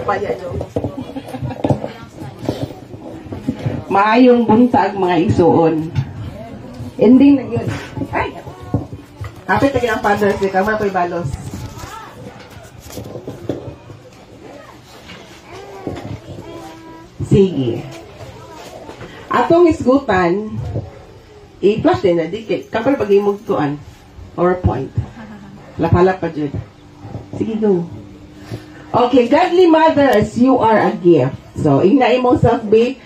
Paya nyo. Maayong buntag mga igsuon. Ending na yun. Ay! Kapit lagi ang Father's Day. Kamar ko'y balos. Sige. Atong isgutan, i-flash din na dikit. Kapal pag-imog tuan. PowerPoint. Lapalap pa dyan. Sige, go. Okay, godly mothers, you are a gift. So, ignain mo self-bait,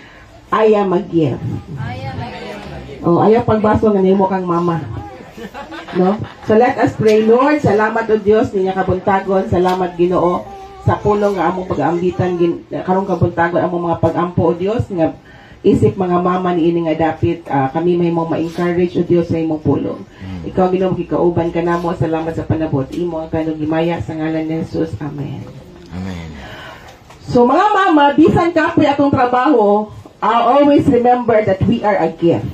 I am a gift. Oh, ayaw pagbaso nga nimo kang mama. No? So, let us pray. Lord, salamat o Diyos, niya kabuntagon. Salamat, Ginoo, sa pulong nga among pag-aambitan, karong kabuntagon, among mga pag-ampo o Diyos, nga isip mga mama ni ini nga dapit kami may mong ma-encourage o Diyos sa imong pulong. Ikaw Ginoo kikauban ka namo. Salamat sa panabot imo ang kanang himaya sa ngalan ni Jesus. Amen. Amen. So mga mama, bisan kapoy atong trabaho, always remember that we are a gift.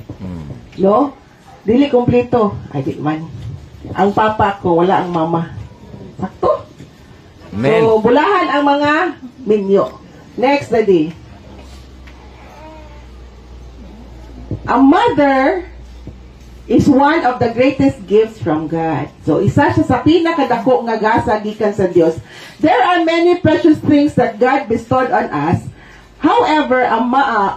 No? Dili kompleto. Ay di man. Ang papa ko wala ang mama. Sakto. Amen. So bulahan ang mga minyo. Next daddy. A mother is one of the greatest gifts from God. So, isa siya sa pinakadako nga gasa gikan sa Dios. There are many precious things that God bestowed on us. However, a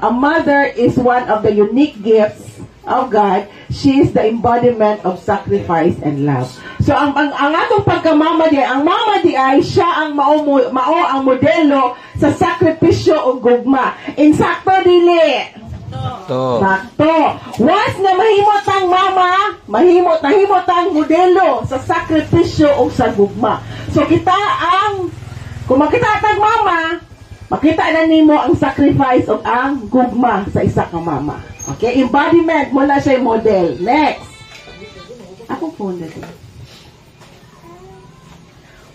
mother is one of the unique gifts of God. She is the embodiment of sacrifice and love. So, ang atong pagkamama di, ang mama di ay siya ang mao ang modelo sa sakripisyo o gugma. Insakto dili. Sakto. Once na mahimot ang mama, mahimot ang modelo sa sakripisyo o sa gugma. So kita kung makita ang mama, makita na nimo ang sacrifice o ang gugma sa isa ka mama. Okay? Embodiment, mula siya model. Next. Ako po na din.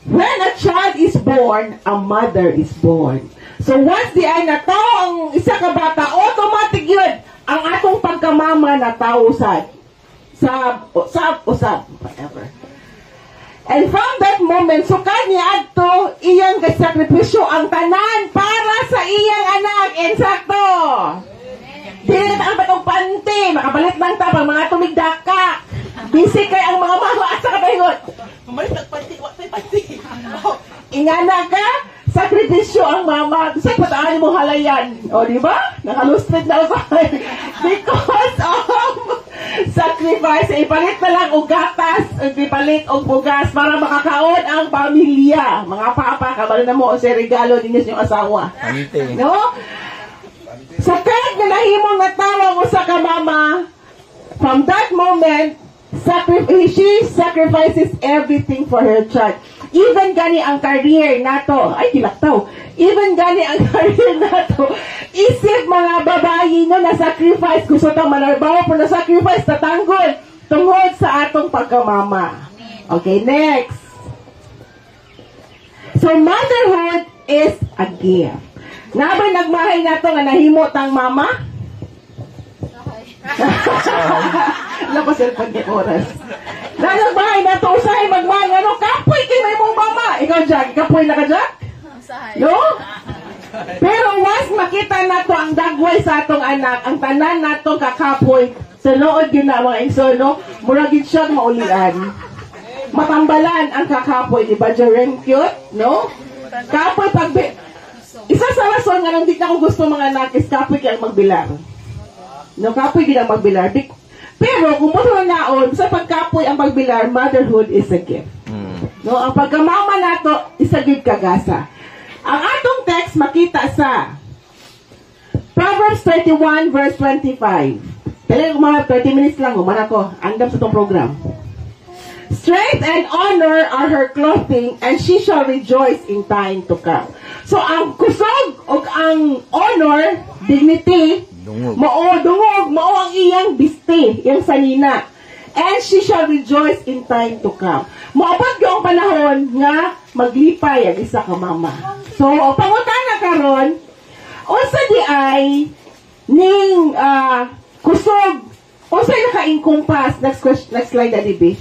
When a child is born, a mother is born. So once di ay nataw ang isa ka bata, automatic yun ang atong pagkamama nataw usab, whatever. And from that moment, so kanya adto iyang kasakripisyo ang tanan para sa iyang anak. Insakto. Dili na ang batong panty, makabalit lang ta pag mga tumigdaka. Busy kay ang mga mama at sa kabahingot. Mamalit nagpanty, panty. Ingana ka, sakripisyo ang mama. Sa pataan mo halayan. O, di ba? Nakalustrid na ako. Because of sacrifice. Ipalit na lang og gatas, ipalit og bugas para makakaon ang pamilya. Mga papa, kabalo na mo o sa regalo din yung asawa. No? So, kahit na nahimong natawa mo sa kamama, from that moment, she sacrifices everything for her child. Even gani ang career nato, ay kilaktaw, even gani ang career nato, isip mga babayi no na sacrifice, gusto tang manarbaho po na sacrifice, tatanggol, tungod sa atong pagkamama. Okay, next. So, motherhood is a gift. Nabay nagmahay nato nga nahimot ang mama? Lapas yung pag-oras. Nagbahay na to, usahay magmahal. Ano, kapoy kay may mong mama. Ikaw, Jack, kapoy na ka, Jack? No? Pero once makita na to ang dagway sa atong anak, ang tanan na to kakapoy, sa lood yun na mga ingso, no? Muragin siya maulian. Matambalan ang kakapoy, di ba, Jerem? Cute, no? Kapoy pag... Isa sa rason nga nang di na ko gusto mga anak is kapoy kaya magbilar. No, kapoy din ang magbilar. Pero kung mo naon, sa pagkapoy ang magbilar, motherhood is a gift. No, ang pagkamama nato is a gift kagasa. Ang atong text makita sa Proverbs 31 verse 25. Kailan ko mga 30 minutes lang, umana ko. Andam sa itong program. Strength and honor are her clothing, and she shall rejoice in time to come. So, ang kusog o ang honor, dignity, dungog, mao ang iyang biste, iyang sanina. And she shall rejoice in time to come. Maabot yung panahon nga maglipay ang isa ka mama. So, pangutana karon, unsa di ay ning kusog, unsa naka-encompass, next slide, Adibi.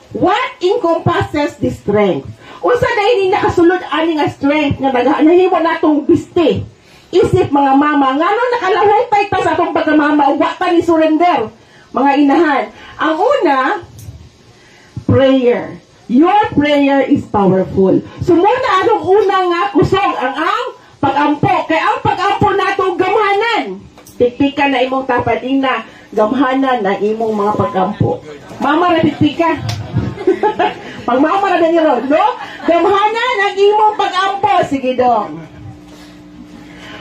What encompasses the strength? Unsa dahil nakasulod ani nga strength nga nahimo natong biste. Isip mga mama, ngano nakalaway pa sa atong pagkamama ug wa ta ni surrender. Mga inahan, ang una, prayer. Your prayer is powerful. So muna anong una nga kusog ang pag-ampo. Kaya ang pag-ampo natong gamhanan. Tiktika na imong tapadina, gamhanan na imong mga pag-ampo. Mama na tiktika. Pag mama na din yun, no? Gamhanan ang imong pag-ampo. Sige dong.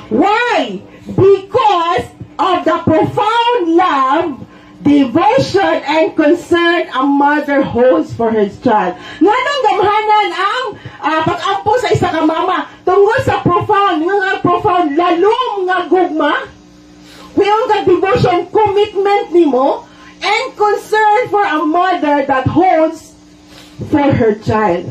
Why? Because of the profound love, devotion, and concern a mother holds for her child. Nga nang gamhanan ang pag-ampo sa isa ka mama tungkol sa profound, lalong nga gugma, kuyong ka devotion, commitment nimo, and concern for a mother that holds for her child.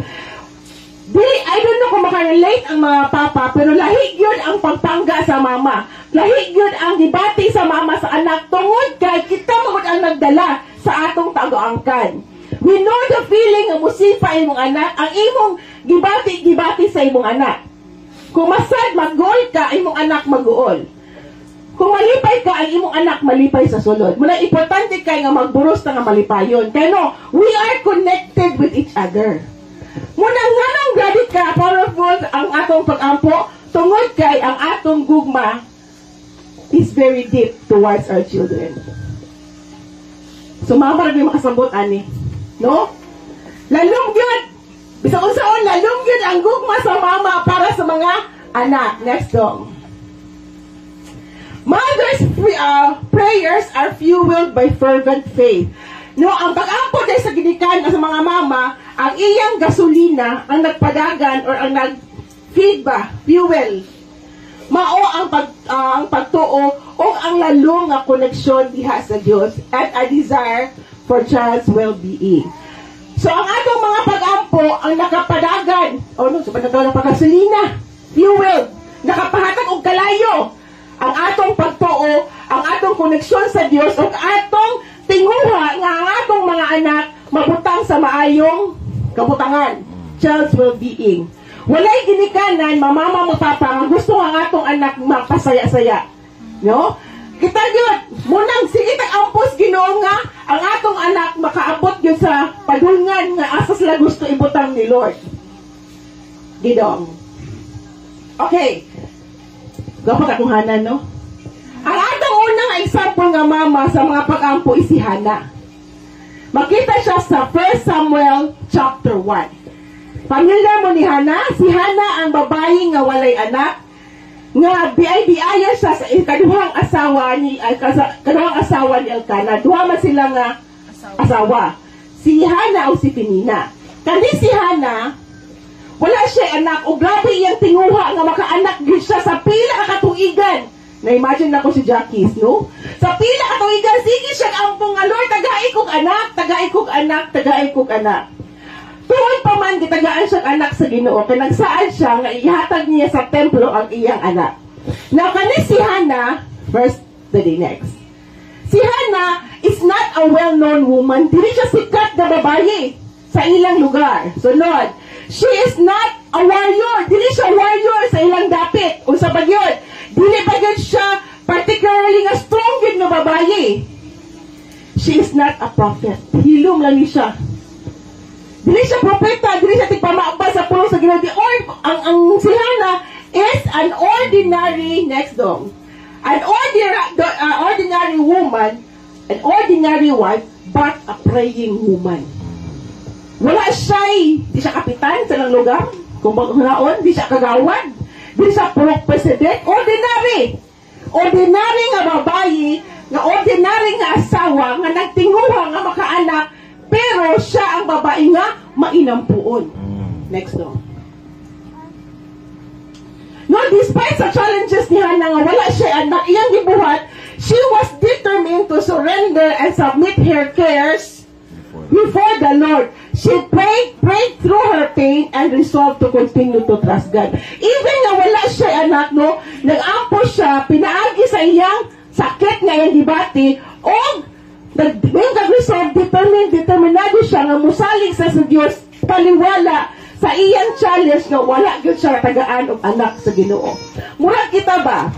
I don't know kung makarelate ang mga papa, pero lahi yun ang pagpangga sa mama. Lahi yun ang debate sa mama sa anak. Tungod kay kita mo ang nagdala sa atong tago-angkan. We know the feeling ng musipa imong anak, ang imong gibati sa imong anak. Kung masad mag-goal ka, imong anak mag-goal. Kung malipay ka, ang imong anak malipay sa sulod. Muna importante kay nga magburos na nga malipayon. Kaya no, we are connected with each other. Muna nga nang gadi ka, powerful ang atong pag-ampo, tungod kay ang atong gugma is very deep towards our children. So mama rin makasambot ani. No? Lalong yun. Bisa kung saan, lalong yun ang gugma sa mama para sa mga anak. Next song. Mother's prayers are fueled by fervent faith. No, ang pag-ampo dahil sa ginikan sa mga mama, ang iyang gasolina, ang nagpadagan or ang nag-feed ba, fuel. Mao ang pagtuo o ang lalong nga koneksyon diha sa Dios at a desire for child's well-being. So ang atong mga pag-ampo ang nakapadagan sa panagawa ng paggasolina, fuel, nakapahatag og kalayo ang atong pagtuo, ang atong koneksyon sa Dios ug atong tinguha nga ang atong mga anak mabutang sa maayong kabutangan, child's well-being. Walay ginikanan, mamama mo papa, ang gusto ang atong anak magpasaya-saya. No? Kita yun, munang sige tag-ampos Ginoo nga, ang atong anak makaabot yun sa padulngan nga asas la gusto ibutang ni Lord. Gidong. Okay. Dapat akong Hana, no? Ang atong unang example nga mama sa mga pag-ampo is si Hana. Makita siya sa 1 Samuel chapter 1. Pamilya mo ni Hana? Si Hana ang babae nga walay anak, nga biaya siya sa kaduhang asawa ni Elkanah. Duha man sila nga asawa. Si Hana o si Penina. Kani si Hana, wala siya anak, o grabe iyang tinguha nga makaanak din siya sa pila katuigan. Na-imagine na ko si Jackie, no? Sa pila katuigan, sige siya ampong nga, Lord, tagaay kong anak. Tuwag pa man, gitagaan siyang anak sa Ginoo. Kaya nagsaan siya nga ihatag niya sa templo ang iyang anak. Now, kani si Hana, first, the next. Si Hana is not a well-known woman. Dili siya sikat na babae sa ilang lugar. So, Lord, she is not a warrior. Dili siya warrior sa ilang dapit. O sa bagyod. Dili bagyod siya particularly nga strong yun na babae. She is not a prophet. Hilom lang ni siya. Dili siya propeta. Dili siya tigpamaaba sa puno sa Ginoo. Ang si Hana is an ordinary, next dong, an ordinary woman, an ordinary wife, but a praying woman. Wala siya, di siya kapitan sa ng lugar, kung baghaon, di siya kagawad, di siya president, ordinary nga babae, nga ordinary nga asawa, nga nagtinguha nga makaanak, pero siya ang babae nga mainampuon. Next dong. No, despite sa challenges ni Hana nga wala siya anak, iyang gibuhat, she was determined to surrender and submit her cares before the Lord. She prayed through her pain and resolved to continue to trust God. Even nga wala siya anak, no, nag-ampo siya, pinaagi sa iyang sakit nga iyang dibati, o nag-resolve, determinado siya nga musalig sa Diyos, paliwala sa iyang challenge nga wala gyud siya tagaan og anak sa Ginoo. Murag kita ba?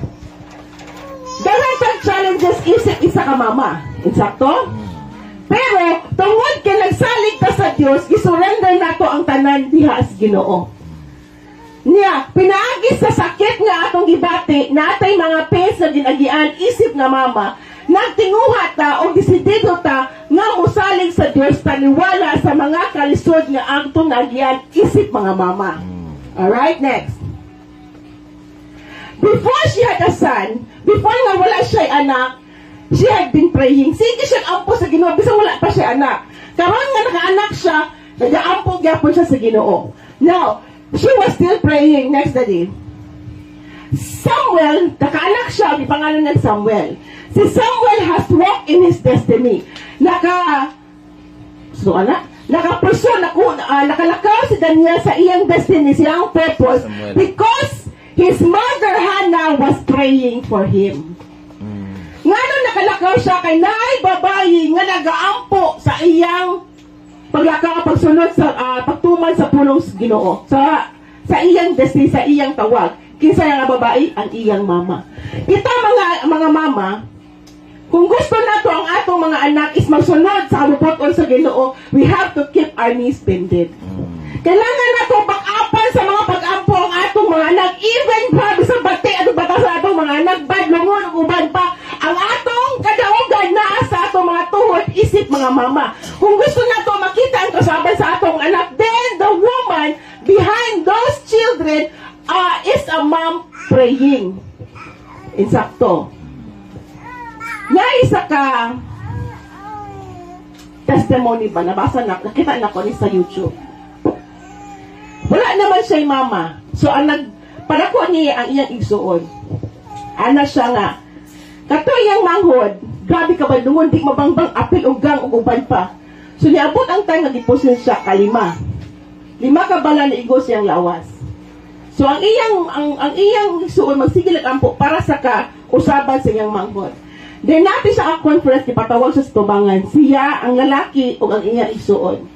Daghang tag challenges isip isa ka mama. Insakto? Pero tungod kay nagsalig ta sa Dios, gisurrender nato ang tanan diha sa Ginoo. Niya, pinaagi sa sakit nga atong gibati, natay mga pains na ginagian isip nga mama, nagtinguha ta o desidido ta nga musalig sa Dios taniwala sa mga kalisod nga atong nagian isip mga mama. Alright, next. Before she had a son, before nga wala siya anak, she had been praying. Sige siya ampo sa Ginoo, bisa wala pa siya anak. Karon nga nakaanak siya, nag-aampo gyapon siya sa Ginoo. Now, she was still praying. Next day. Samuel, nakaanak siya, may pangalan ng Samuel. Si Samuel has walked in his destiny. Nakalakaw si Daniel sa iyang destiny, siyang purpose, because his mother Hannah was praying for him. Nga nung nakalakaw siya kay naay babayi nga nagaampo sa iyang paglakaw, pagsunod sa pagtuman sa pulong Ginoo, sa iyang destiny, sa iyang tawag. Kinsa nga babae ang iyang mama. Kita mga mama, kung gusto nato ang atong mga anak is magsunod sa kabubuton sa Ginoo, we have to keep our knees bended. Kailangan nato bakapan sa mga pag-ampo ang atong mga anak, even grabe sa bati at bata sa atong mga anak, bad lungon ug uban pa ang atong kadaugan na sa atong mga tuhod isip mga mama. Kung gusto nato makita ang kasaban sa atong anak, then the woman behind those children is a mom praying. Insakto. Nga isa ka testimony ba? Nabasa na, nakita na ko ni sa YouTube. Wala naman siya yung mama. So, padako niya ang iyang igsuon. Ana siya nga. Kato iyang manghod, grabe ka ba dungon, di mabangbang apil o gang o uban pa. So, niabot ang time na gipusin siya kalima. 5 ka bala na igos siyang lawas. So, ang iyang igsuon, magsigil ang ampo para sa usaban sa iyang manghod. Then natin sa conference, ipatawag sa tubangan, siya, ang lalaki, o ang iyang igsuon.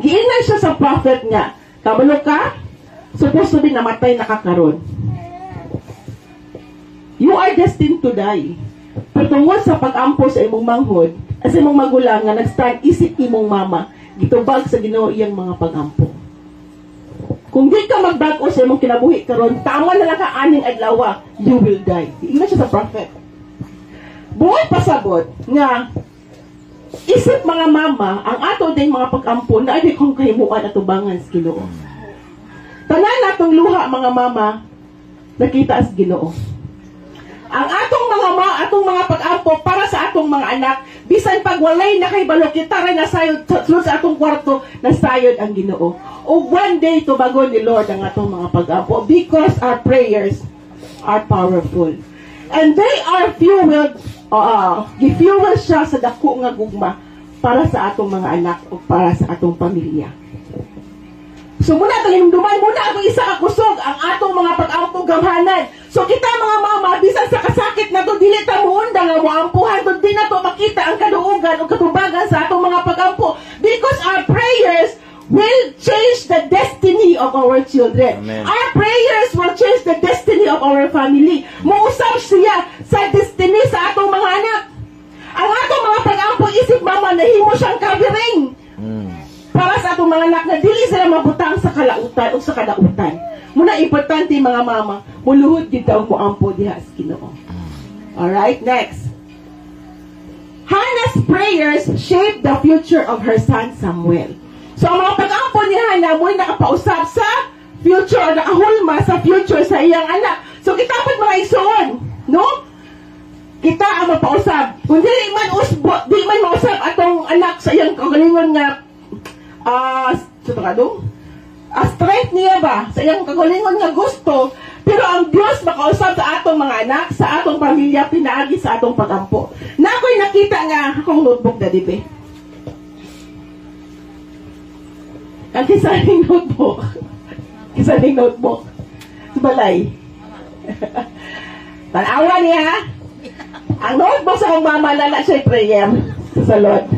Giingay siya sa prophet nga, kabalo ka, supposed to be namatay nakakaroon. You are destined to die. Patungod sa pag-ampo sa imong manghod, sa imong magulang nga nag-stand isip imong mama, gitubag sa Ginoo iyang mga pag-ampo. Kung di ka magbago sa imong kinabuhi karon, tama na lang ka aning adlaw, you will die. Giingay siya sa prophet. Buhay pasabot nga isip mga mama ang ato din mga pag-ampo na ay kung kahimuan at tubangan sa Ginoo. Tanan natong luha mga mama nakita sa Ginoo. Ang atong mga pag-ampo para sa atong mga anak, bisan pag walay na kay balok kita ray nasayod sa atong kwarto, nasayod ang Ginoo. O one day tubagon ni Lord ang atong mga pag-ampo because our prayers are powerful. And they are fueled, gifuel siya sa dako nga gugma para sa atong mga anak o para sa atong pamilya. So muna talihimduman, muna ako isa kakusog ang atong mga pag-ampo gamhanan. So kita mga mama, bisan sa kasakit na to, dili ta muunda nga moampuhan to, di na to makita ang kaluugan o katubagan sa atong mga pag-ampo. Because our prayers will change the destiny of our children. Amen. Our prayers will change the destiny of our family. Muusap siya sa destiny sa atong mga anak. Ang atong mga pag-ampo isip mama, nahimo siyang covering. Para sa atong mga anak na dili sila mabutang sa kalautan o sa kadautan. Muna importante mga mama, muluhod gid daw ko ampo diha sa Ginoo. Alright, next. Hannah's prayers shaped the future of her son Samuel. So ang mga pag-ampo ni Hannah mo nakapausap sa future o nakahulma sa future sa iyang anak. So kita po mga isuon, no? Kita ang mapausap. Kung di man mausap atong anak sa iyang kagalingon nga strength niya ba sa iyang kagalingon nga gusto, pero ang Diyos makausap sa atong mga anak, sa atong pamilya, pinaagi sa atong pag-ampo. Na ako'y nakita nga akong notebook na dibe. Ang kisaning notebook. Kisaning notebook. Sa balay. Tanawa niya. Ang notebook sa akong mama, lala siya prayer sa salon.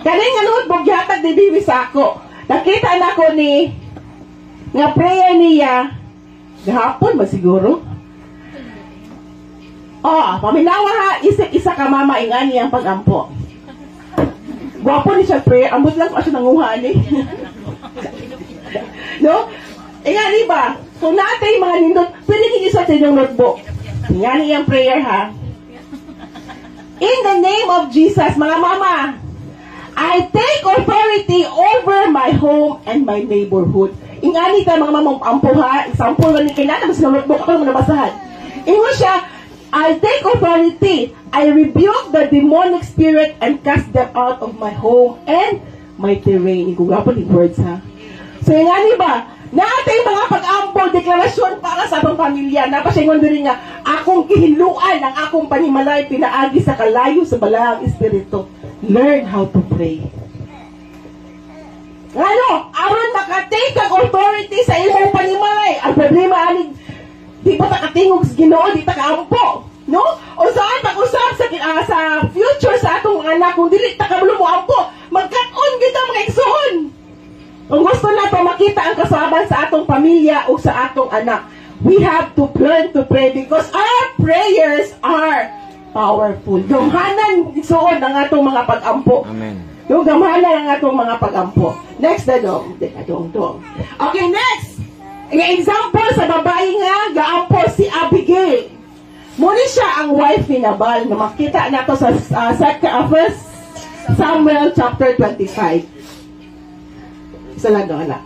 Kani nga notebook, yatag di bibi sa ako. Nakita na ko ni nga prayer niya, gahapon ba siguro? Paminawa ha, isip isa ka mama, ingani ang pag-ampo. Gwapo ni siya prayer, ambot lang ko siya nanguha ni. No? Ingani ba? Kung natin mga nindot, pwede kinisa sa inyong notebook. Ingani ang prayer ha. In the name of Jesus, mga mama, I take authority over my home and my neighborhood. Ingani ta mga mamang ampo ha. Example nga ni kinaka sa notebook ako naman nabasahan. Ingo siya, I take authority. I rebuke the demonic spirit and cast them out of my home and my terrain. Igugapan yung words ha. So ingani ba? Natay mga pag-ampo, deklarasyon para sa atong pamilya. Napasingon din nga, akong kihiluan ang akong panimalay pinaagi sa kalayo sa balang espiritu. Learn how to pray. Aron makatake ang authority sa imong panimalay. Ang problema anig, di pa takatingog sa Ginoo, di takaampo. No? O saan pag-usap sa future sa atong anak, kung dili takamulo mo ampo, magkat-on kita mga igsoon. Kung gusto nato makita ang kasabayan sa atong pamilya o sa atong anak, we have to learn to pray because our prayers are powerful. Gamhanan igsoon ang atong mga pag-ampo. Amen. Yung gamhanan ang atong mga pag-ampo. Next na dong. Okay, next. Ang example sa babae nga, gaampo si Abigail. Muna siya ang wife ni Nabal na makita nato sa 1 Samuel chapter 25. Isa lang doon na.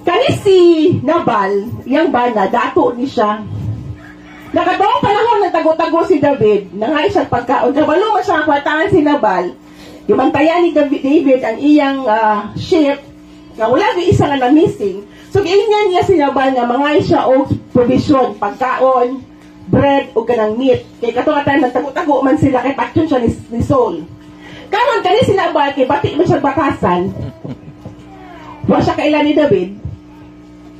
Kani si Nabal, yung bana, dato ni siya. Nakadawang panahon na tago-tago si David, nangay siya pagkaon. Kabalo mo siya kwartahan si Nabal, yumantayan ni David ang iyang sheep, nga wala yung isa nga na missing. So, giingan niya si Nabal nga mangay siya o provision, pagkaon, bread o kanang meat. Kay katungatan nagtago-tago man sila kay patyon siya ni Saul. Karon kani si Nabal kay bati man siya batasan. Wa siya kailan ni David.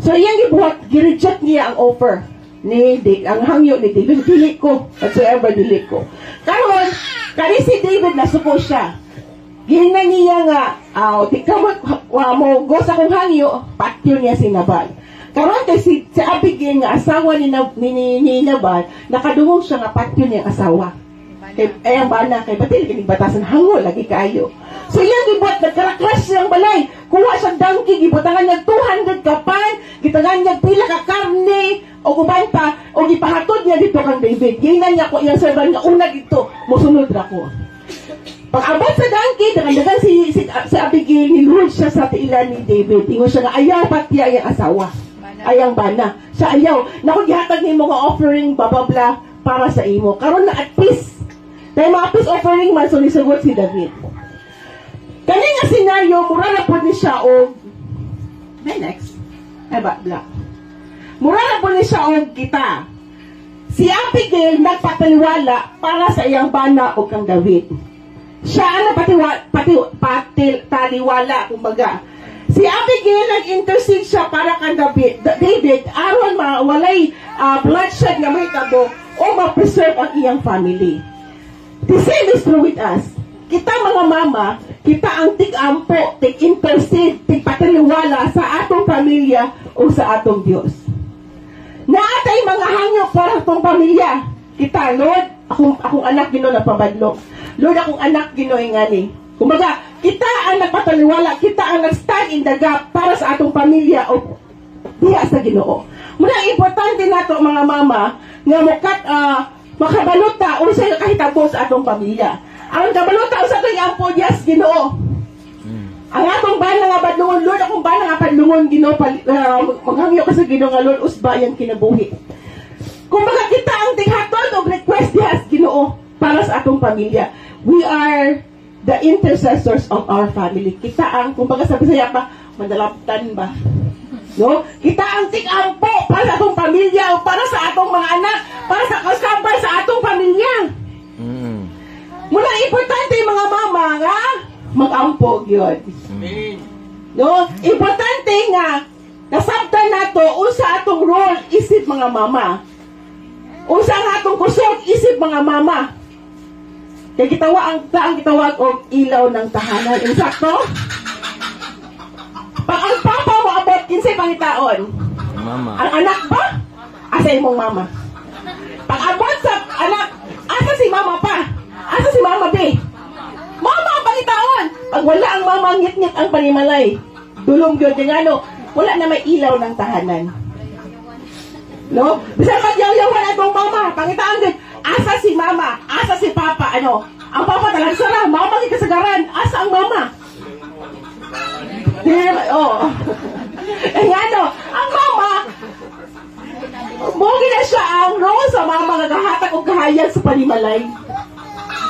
So iyang gibuhat, gi-reject niya ang offer ni ang hangyo ni David. Dili ko, whatsoever dili ko. Karon kani si David nasuko siya. Gihingnan niya nga, tika mo go sa kong hangyo, patyon niya si Nabal. Karon kay si Abigail nga asawa ni Nabal, nakadungog siya nga patyon niyang asawa. Kay ang bana kay batil kining batasan hangol lagi kayo. So iya gibuat nagkarakras siyang balay. Kuha siyang donkey, gibutangan niya 200 kapan, gitangan niya pila ka karne o uban pa o gipahatod niya dito kang David. Gingnan niya ko iyang servant nga una dito, mosunod ra ko. Pag-abot sa donkey, dagan si Abigail niluhod siya sa tiilan ni David. Ingon siya nga ayaw pati iyang asawa. Ayang bana. Sa ayaw. Naku, gihatag ni mga offering, bababla, para sa imo. Karon na at peace. Dahil mga peace offering man, so nisugot si David. Kani nga senaryo, mura na po ni siya o... May next. Ay ba, black. Mura na po ni siya o kita. Si Abigail nagpataliwala para sa iyang bana o kang David. Siya ang taliwala, kumbaga. Si Abigail nag-intercede siya para kang David aron walay bloodshed na may tabo o ma-preserve ang iyang family. The same is true with us. Kita mga mama, kita ang tig-ampo, tig-intercede, tig-pataliwala sa atong pamilya o sa atong Diyos. Naatay mga hangyo para atong pamilya. Kita, Lord, akong anak Ginoo nagpabadlok. Lord, akong anak Ginoo ingani. Kumbaga, kita ang nagpataliwala, kita ang nag-stand in the gap para sa atong pamilya o diha sa Ginoo. Muna, importante nato mga mama nga mukat makabalota o sa kahitabo sa atong pamilya. Ang kabalota o sa atong ampo Diyas Ginoo. Ang atong bana nga badlungon, Lord, akong bana nga padlungon Ginoo, maghangyo ka sa Ginoo nga Lord, usba yang kinabuhi. Kumbaga, kita ang tinghatod o request Diyas Ginoo para sa atong pamilya. We are the intercessors of our family. Kita ang, kumbaga sa Bisaya pa, madalaptan ba? No? Kita ang tig-ampo para sa atong pamilya o para sa atong mga anak, para sa kasambay sa atong pamilya. Mula importante yung mga mama nga, mag-ampo yun. No? Importante nga, nasabtan nato, unsa atong role, isip mga mama. Unsa ang atong kusog, isip mga mama. Kaya ang gitawag og ilaw ng tahanan. Insakto? Pag ang papa mo abot kinsay pangitaon? Mama. Ang anak ba? Asa imong mama? Pag-abot sa anak, asa si mama pa? Asa si mama B? Mama ang pangitaon. Pag wala ang mama, ngit-ngit ang panimalay. Dulong yun, kaya ano, wala na may ilaw ng tahanan. No? Bisa pag-yaw-yawan atong mama, pangitaan din, asa si mama, asa si papa, ano? Ang papa talagang sara, mama kasagaran, asa ang mama? Oh. Eh ano, ang mama, mugi na siya ang role sa mama nga gahatag o kahayag sa panimalay.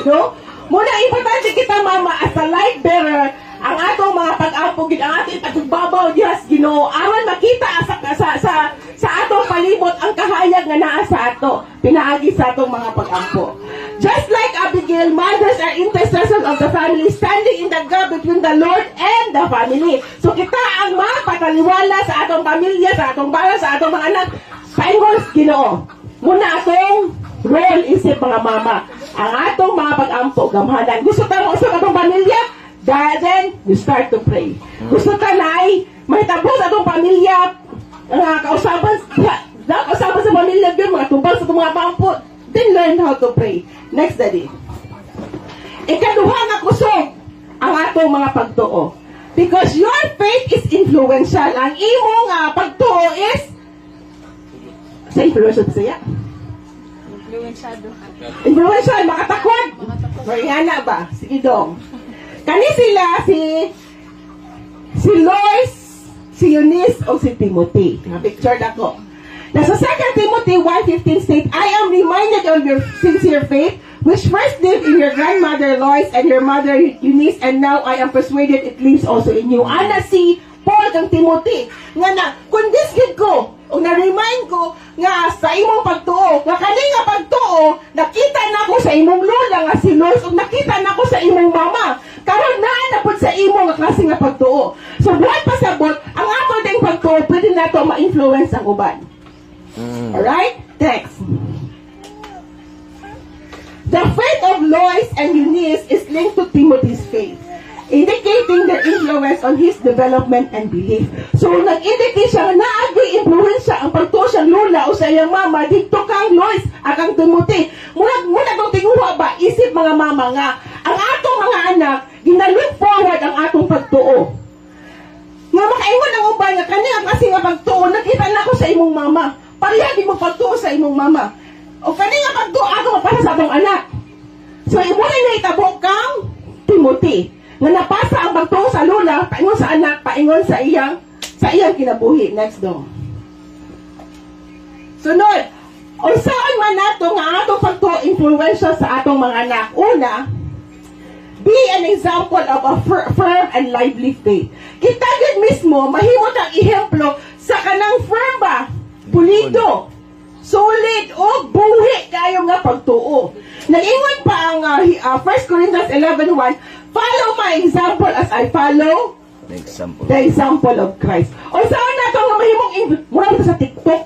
No? Muna importante kita mama as a light bearer ang atong mga pag-apo gid ang ating pagbabaw diyas Ginoo aron makita sa atong palibot ang kahayag nga naa sa ato pinaagi sa atong mga pag-ampo. Just like Abigail, mothers are intercessors of the family standing in the gap between the Lord and the family. So kita ang mapataliwala sa atong pamilya, sa atong bayan, sa atong mga anak. Paingon Ginoo. Muna atong role isip mga mama. Ang atong mga pag-ampo gamhanan. Gusto ta mo sa atong pamilya? Then, you start to pray. Gusto ka na ay mahitabo sa itong pamilya, kausaban sa pamilya yun, mga tumbal sa itong mga pampo. Then, learn how to pray. Next, Daddy. Ikaduha nga kusog ang atong mga pagtuo. Because your faith is influential. Ang imong pagtuo is sa influential siya? Influential, makatakod. Mariana ba? Sige dong. Kani sila si Lois, si Eunice, o si Timothy. Picture na ko. Now, sa 2 Timothy 1:15 state, I am reminded of your sincere faith, which first lived in your grandmother Lois and your mother Eunice, and now I am persuaded it lives also in you. Ana si Paul kang Timothy. Nga na, kung disgid ko, o na-remind ko, nga sa imong pagtuo, nga kani nga pagtuo, nakita na ko sa imong lola nga si Lois, o nakita na ko sa imong mama. Karon na po sa imo nga klase nga pagtuo. So buhat pasabot, ang ato ding pagtuo pwede nato ma-influence ang uban. Alright? Next. The faith of Lois and Eunice is linked to Timothy's faith, indicating their influence on his development and belief. So nag-indicate siya na naagi-influensya ang pagtuo siyang lola o sa iyang mama dito kang Lois at kang Timothy. Muna kong tinguha ba, isip mga mama nga, ang atong mga anak, ginalook forward ang atong pagtuo. Nga makaingon ang uban nga kaniya kasi nga pagtuo, nakita na ko sa imong mama. Parihagi mo pagtuo sa imong mama. O kaniya pagtuo, ako mapasa sa atong anak. So imuna na itabok kang Timothy. Nga napasa ang pagtuo sa lola, paingon sa anak, paingon sa iyang kinabuhi. Next dong. Sunod, unsaon man nato nga atong pagtuo influential sa atong mga anak. Una, be an example of a firm and lively faith. Kita gid mismo, mahimot ang ehemplo sa kanang firm ba, pulido, solid o buhi kayo nga pagtuo. Nag-ingon pa ang 1 Corinthians 11:1, follow my example as I follow the example of Christ. O saan na ito nga mahimong mura sa TikTok?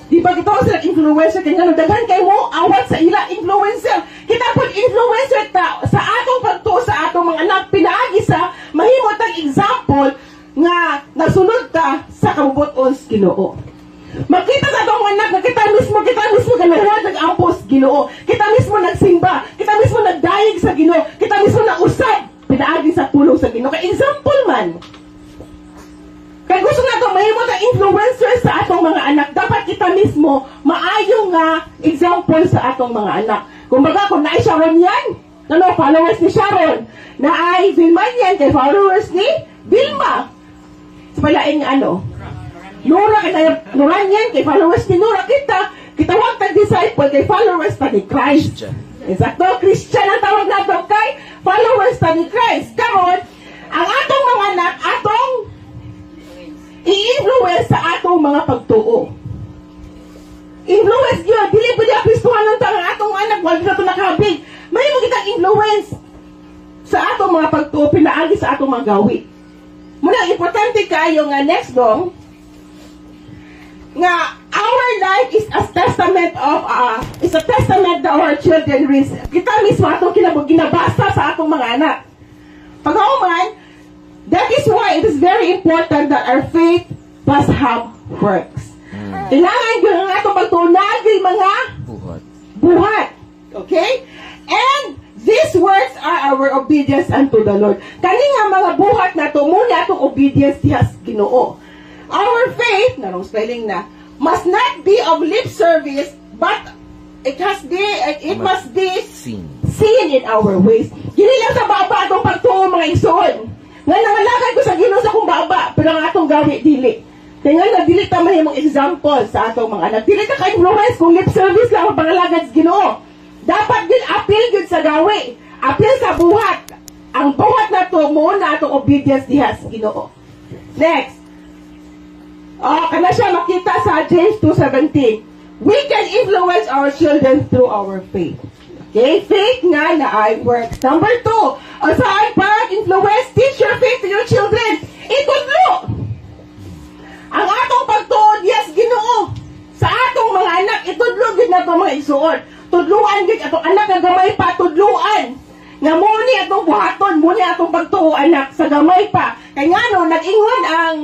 Di ba kita ko sila influencer kaya nga daghan kayo mo awat sa ila influencer. Kita po influencer ta sa atong pagtuo sa atong mga anak pinaagi sa mahimot ang example nga nasunod ka sa kabubuton sa Ginoo. Makita sa atong anak na kita mismo ganahan nag-ampos Ginoo. Kita mismo nagsimba, kita mismo nagdayeg sa Ginoo, kita mismo nausad pinaagi sa pulong sa Ginoo. Kay example man. Kaya gusto nga ito, mahimot ang influencer sa atong mga anak. Dapat kita mismo maayong nga example sa atong mga anak. Kung baga, kung naay Sharon yan, followers ni Sharon. Naay Vilma yan, kay followers ni Vilma. Sa palaing Nora, Noran yan, kay followers ni Nora. Kita wag tag-disciple, kay followers ta ni Christ. Exacto, Christian ang tawag nato kay followers ta ni Christ. Karon, ang atong mga anak, atong i-influence sa atong mga pagtuo. Influence yun. Dili po niya Kristuhan lang ang atong anak. Wala na ito nakabig. May mo kitang influence sa atong mga pagtuo. Pinaagi sa atong mga gawi. Muna, importante kayo nga next dong nga our life is a testament of is a testament that our children read. Kita mismo atong ginabasa sa atong mga anak. Pagkauman, that is why it is very important that our faith must have works. Kailangan yun ang atong pagtunag yung mga Buhat. buhat. Okay? And these works are our obedience unto the Lord. Kani nga mga buhat na to, muna atong obedience diha sa Ginoo. Our faith, narong spelling na, must not be of lip service, but it must be seen in our ways. Dili lang sa baba atong pagtuo mga igsoon. Nga nangalakay ko sa Ginoo sa kung baba, pero ang atong gawi dili. Kaya nga, dili ta mahimong example sa atong mga anak. Dili ta ka-influence kung lip service lang ang pangalagad sa Ginoo. Dapat din appeal yun sa gawi. Appeal sa buhat. Ang buhat na to, muna atong obedience diha sa Ginoo. Next. Kana siya makita sa James 2:17. We can influence our children through our faith. Okay? Faith nga na ay works. Number 2. Saan pag-influence? Teach your faith to your children. Itudlo. Ang atong pagtuod, yes, Ginoo. Sa atong mga anak, itudlo din na ito mga isuon. Tudluan din atong anak na gamay pa, tudluan. Nga muni atong buhaton, muni atong pagtuo anak sa gamay pa. Kaya nga no, nag-ingon ang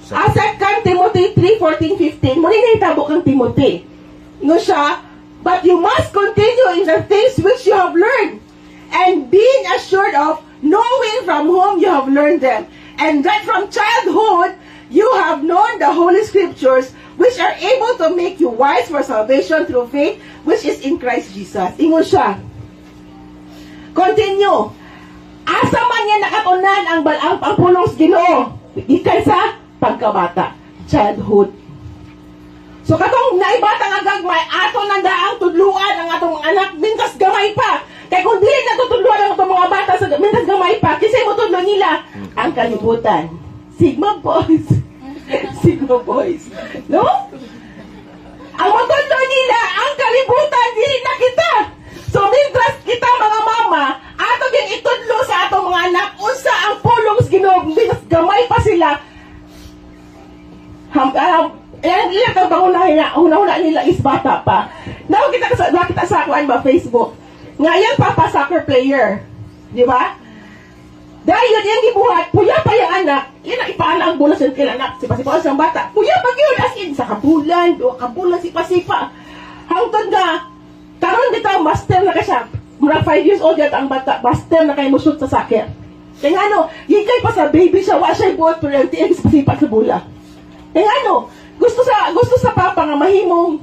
2 Timothy 3:14-15. Muni na itabo kang Timothy. No siya, but you must continue in the things which you have learned, and being assured of knowing from whom you have learned them, and that from childhood you have known the Holy Scriptures, which are able to make you wise for salvation through faith, which is in Christ Jesus. Ingon siya. Continue. Asa man niya nakatunan ang pulong sa Ginoo, ikan sa pagkabata, childhood. So katong naibata nga gagmay, ato nang daang tudluan ang atong anak, mintas gamay pa. Kaya kung dili natutudluan ang atong mga bata, mintas gamay pa, kasi mo tudlo nila ang kalibutan. Sigma boys. Sigma boys. No? Ang matudlo nila, ang kalibutan, dili na kita. So, mintras kita mga mama, ato yung itudlo sa atong mga anak, unsa ang pulong sa Ginoo, mintas gamay pa sila. Ilan ka bang una nila is bata pa. Nakita sa akuan ba, Facebook. Ngayon, papa soccer player. Di ba? Dahil yun yung gibuhat, puya pa yung anak, yun ang ipaala ang bola sa kila anak, sipa-sipa sa bata, puya pa yun, as in, sa kabulan, sipa-sipa. Hangtod nga, karon kita, master na ka siya, mura 5 years old yata ang bata, master na kayo mushoot sa soccer. Kaya nga no, hikay pa sa baby siya, wa siya buhat, pero yung tiyan, sipa-sipa sa bola. Kaya nga no, gusto sa papa nga mahimong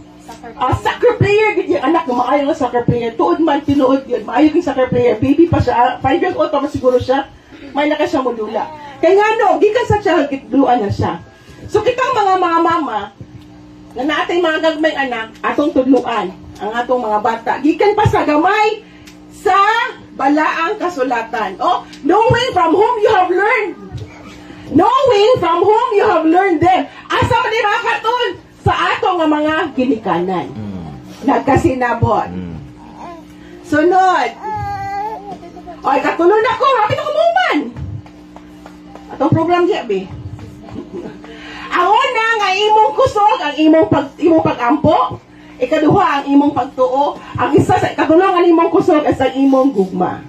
soccer player, yung anak mo, maayo nga soccer player, tuod man, tinuod yun, maayo yung soccer player, baby pa siya, 5 years old pa siguro siya, may naka siya modula. Kaya nga no, gikan sa child, gitluan na siya. So kitang mga mama, na natin mga gagmay anak, atong tudluan, ang atong mga bata, gikan pa sa gamay, sa balaang kasulatan. Knowing from whom you have learned. Knowing from whom you have learned them. Asa man di makatun sa atong mga ginikanan. Nagkasinabot. Sunod. Oy, katulon ako. Rapid ako muman. Atong program diya, be. Ang una nga imong kusog, ang imong pag-ampo. Ikaduha, ang imong pagtuo. Ang isa sa ikatulong ang imong kusog as ang imong gugma.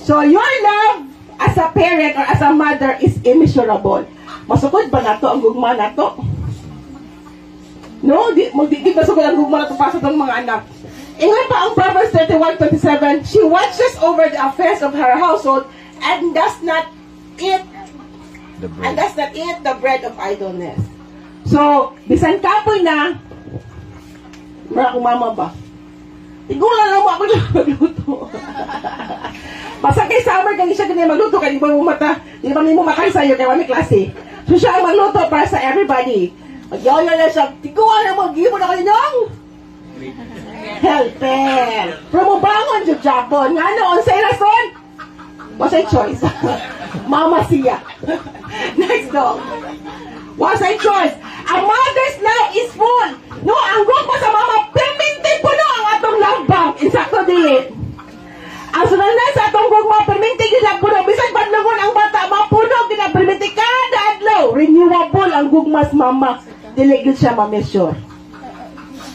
So, your love as a parent or as a mother is immeasurable. Masukod ba nato ang gugma nato? No, di masukod ang gugma nato para sa itong mga anak. Ingat pa ang Proverbs 31:27, she watches over the affairs of her household and does not eat the bread of idleness. So, bisan kapoy na, mara kong mama ba? Igulan lang mo ako dyan magluto. Basta kay summer, ganyan siya ganyan magluto, kaya di ba mo matay sa'yo, kaya may klase. So siya ang magluto para sa everybody. Mag-yoyo na siya, tiguan na mo, gibo na kayo nang helper. Pero mo bangon dyan, Japon. Nga no, on say rason? What's a choice? Mama siya. Next dog. What's a choice? A mother's love is full. No, ang grupo sa mama, permintin po no ang atong love bank. Insakto dili. Ang sunanan sa atong gugma, permintin gila puno. Bisan padlungon ang bata, mapuno gila, permintin kada adlaw. Renewable ang gugmas mama. Dili gila siya ma-measure.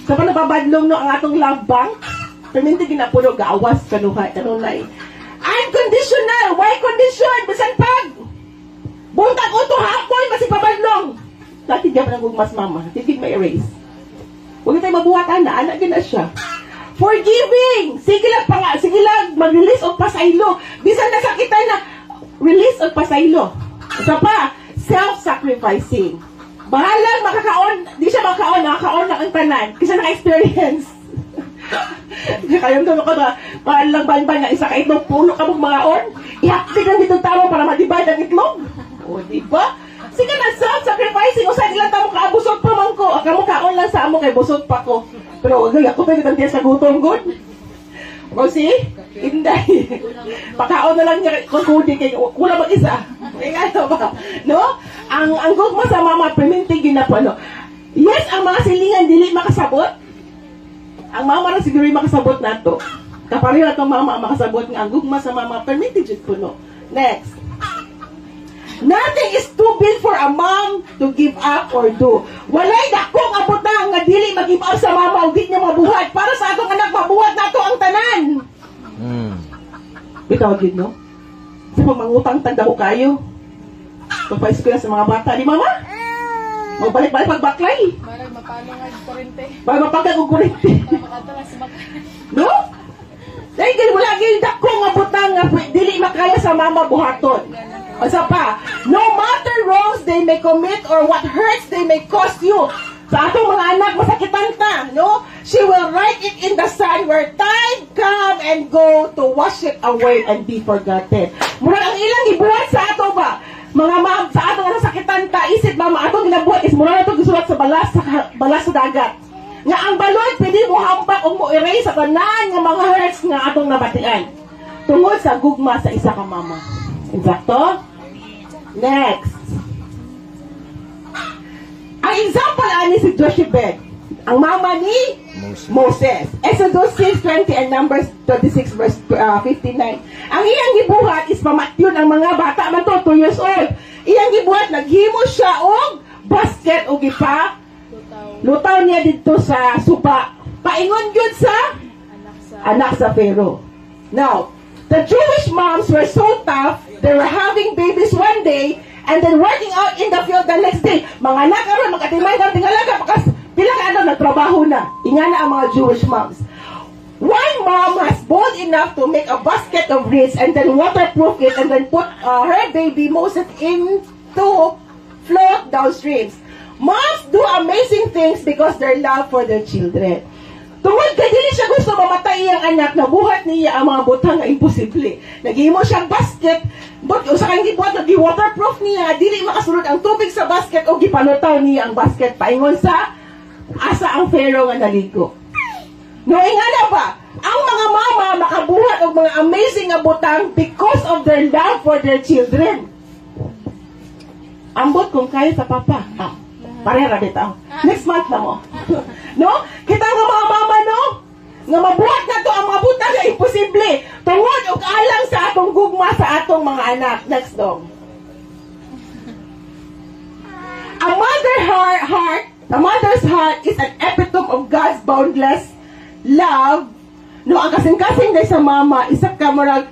So, paano babadlong no ang atong love bank? Permintin gila puno, gaawas, kanunay. Unconditional. Why condition? Bisan pag buntag uto hapon, masig pabadlong. Natigyan pa ng gugmas mama. Tigig may erase. Huwag tayo mabuhat, anak na siya. Forgiving! Sige lang, mag-release o pasaylo. Bisan nasakitan na, release o pasaylo. Isa pa, self-sacrificing. Bahalang makakaon, di siya nakakaon lang ang tanan. Kasi naka-experience. Kayong gano'n ka na, bahalang banban na isa ka itlog, pulo ka mong mga on. Ihaktig lang ditong tao para matibay ang itlog. O, diba? Sige na, self-sacrificing. O sa ilang tamo ka, busog pa man ko. Ako mo kaon lang sa amo kay busog pa ko. Pero wag ako pwede tantiyan sa gutom, good. O si? Inday. Pakaon na lang niya kukudi kay wala mag-isa. Kaya ba? No? Ang gugma sa mama, permintig yun na po, no? Yes, ang mga silingan dili makasabot. Ang mama na siguro makasabot na to. Kapareho na itong mama makasabot nga. Ang gugma sa mama, permintig yun po, no? Next. Nothing is too big for a mom to give up or do. Walay dakong abutang nga dili mag-give up sa mama o di niya mabuhat. Para sa atong anak, mabuhat na to ang tanan. Bitaw gid no? Sa pamangutang tanda ko kayo. Pagpais ko na sa mga bata. Di mama? Magbalik-balik pagbaklay. Marag mapano nga kurente. Para mapagad og kurente. Para makatala si Bakay. No? Dahil wala gid dakong abutang nga dili makaya sa mama buhaton. Asa pa, no matter wrongs they may commit or what hurts they may cause you. Sa atong mga anak, masakitan ta, no? She will write it in the sand where time come and go to wash it away and be forgotten. Mura ang ilang ibuhat sa ato ba? Mga ma'am, sa atong nasakitan ta, isip mama, atong ginabuhat is mura na ito gisulat sa balas sa dagat. Nga ang balon, pwede mo hambak o mo erase sa tanan ng mga hurts nga atong nabatian. Tungod sa gugma sa isa ka mama. Exacto? Next. Ang example ani si Jochebed. Ang mama ni Moses. Exodus 6:20 and Numbers 26 verse 59. Ang iyang gibuhat is pamatyon ang mga bata man to 2 years old. Iyang gibuhat naghimo siya og basket og gipa lutaw niya dito sa supa. Paingon gyud sa anak sa Pharaoh. Now, the Jewish moms were so tough, they were having babies one day and then working out in the field the next day. Mga anak aron makatimay kang tingalaga pakas pila ka ano nagtrabaho na. Inga na ang mga Jewish moms. One mom has bold enough to make a basket of reeds and then waterproof it and then put her baby Moses into float downstreams. Moms do amazing things because their love for their children. Tungod kay dili siya gusto mamatay iyang anak, nabuhat niya ang mga butang nga imposible. Naghimo siyang basket, but usa kang gibuhat nagi-waterproof niya, dili makasulod ang tubig sa basket o gipanutaw niya ang basket paingon sa asa ang Pharaoh nga naligo. No, ingana ba? Ang mga mama makabuhat og mga amazing nga butang because of their love for their children. Ambot kung kaya sa papa. Parera bitaw. Next month na mo. No? Kita nga mga mama, no? Nga mabuhat na to ang mga butang nga imposible. Tungod og alang sa atong gugma sa atong mga anak. Next dong. A mother's heart is an epitome of God's boundless love. No, ang kasing-kasing day sa mama, isa ka marag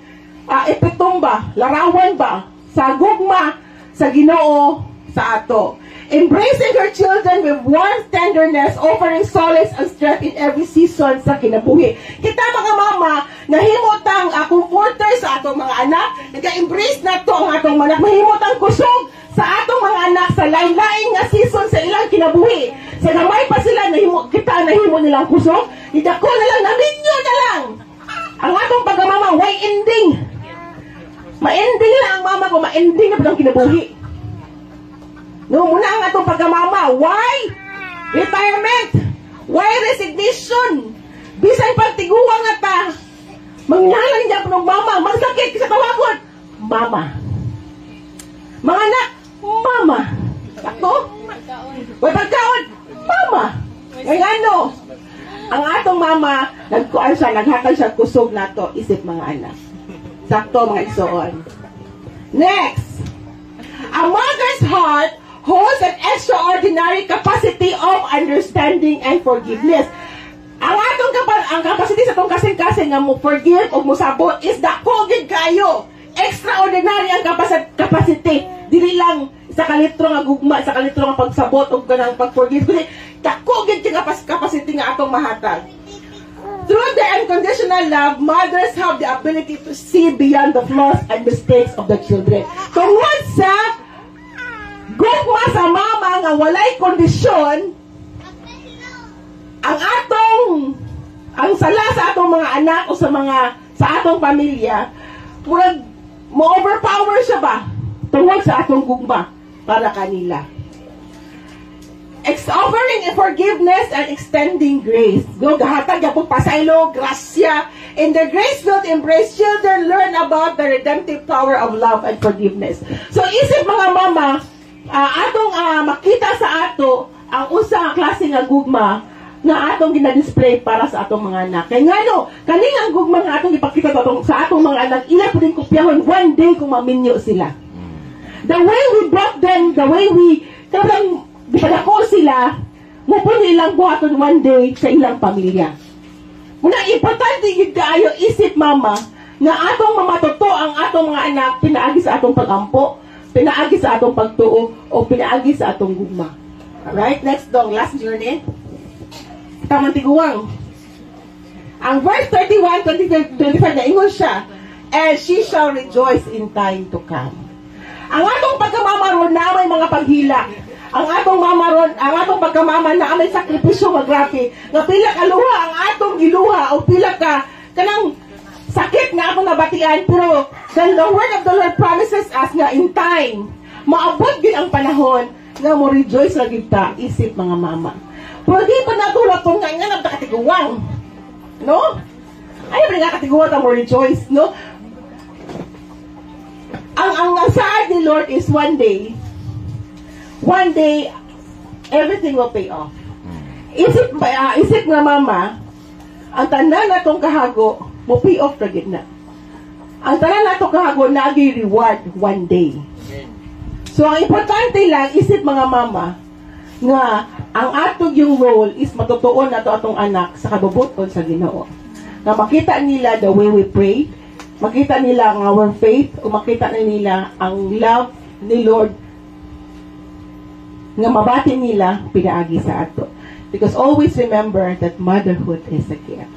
epitome ba? Larawan ba? Sa gugma, sa Ginoo, sa ato. Embracing her children with warm tenderness, offering solace and strength in every season sa kinabuhi. Kita mga mama, nahimutang comforter sa atong mga anak, nag-embrace na to ang atong mga anak, mahimutang kusog sa atong mga anak sa lain-lain nga season sa ilang kinabuhi. Sa gamay pa sila, kita nahimo nilang kusog, idako na lang, naminyo na lang. Ang atong pagkamama, why ending? Ma-ending lang ang mama ko, ma-ending na ba ang kinabuhi? No, muna ang atong pagkamama. Why? Retirement. Why resignation? Bisan pagtiguwa nga ta. Manginalang niya po ng mama. Magsakit sa tawagon. Mama. Mga anak. Mama. Ako? May pagkaon. Mama. Ngayon ano? Ang atong mama, nagkuan siya, naghakal siya kusog na to. Isip mga anak. Sakto mga igsoon. Next. A mother's heart holds an extraordinary capacity of understanding and forgiveness. Ang atong ang capacity sa itong kasing-kasing nga mo forgive o mo sabot is dako gid kayo. Extraordinary ang capacity. Dili lang sa kalitro nga gugma, sa kalitro nga pagsabot o ganang pag-forgive. Kundi, dako gid nga capacity nga atong mahatag. Through their unconditional love, mothers have the ability to see beyond the flaws and mistakes of the children. Tungod sa gugma sa mama nga walay kondisyon, ang sala sa atong mga anak o sa atong pamilya, murag mo-overpower siya ba tungod sa atong gugma para kanila. Offering forgiveness and extending grace. Go, gahatag yapong pasaylo, grasya. In the grace-filled embrace, children learn about the redemptive power of love and forgiveness. So, isip mga mama, atong makita sa ato ang usa nga klase nga gugma na atong gina-display para sa atong mga anak. Kaya nga no, kaning ang gugma nga atong ipakita sa atong mga anak, ila po din kopyahon one day kung maminyo sila. The way we brought them, the way we, karang padako sila, mapun ilang buhaton one day sa ilang pamilya. Muna, importante yung kaayo isip mama na atong mamatuto ang atong mga anak pinaagi sa atong pag-ampo, pinaagi sa atong pagtuo, o pinaagi sa atong gugma. Alright? Next dong, last journey. Tamang tiguang. Ang verse 31, 25 na ingon siya, and she shall rejoice in time to come. Ang atong pagkamamaron na may mga paghilak. Ang atong mamaron, ang atong pagkamama na may sakripisyo magrabe. Nga pila ka luha ang atong giluha o pila ka kanang sakit nga atong nabatian, pero then the word of the Lord promises us nga in time maabot din ang panahon nga mo rejoice ra gid ta, isip mga mama. Pero di pa natulad tong nga nagkatiguang. No? Ayaw ba nga katiguang ta mo rejoice, no? Ang saad ni Lord is one day, everything will pay off. Isip nga mama, ang tanan na itong kahago, mo pay off na gitna. Ang tanan na itong kahago, nagi reward one day. So, ang importante lang, isip mga mama, nga ang atong yung role is matutuon na ito atong anak sa kabubuton sa Ginoo. Na makita nila the way we pray, makita nila ang our faith, o makita nila ang love ni Lord nga mabati nila pinaagi sa ato. Because always remember that motherhood is a gift.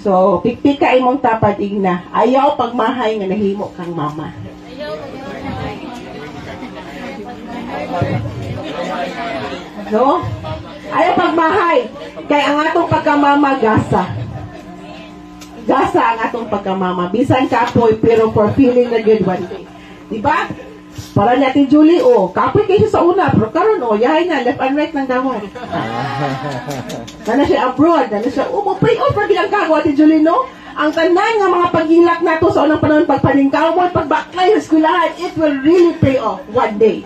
So, pikpika imong tapad igna, ayaw pagmahay nga nahimo kang mama. No? Ayaw pagmahay. Kaya ang atong pagkamama gasa. Gasa ang atong pagkamama. Bisan kapoy, pero for feeling na good one day. Diba? Para natin Julie, kapoy kayo sa una, pero karon yahay na, left and right ng gawan. Nana siya abroad, nana siya, pray over bilang kagawa ti Julie, no? Ang tanan nga mga pag-ilak nato sa unang panahon, pagpaningkaw mo, pagbaklay sa eskwelahan, it will really pay off one day.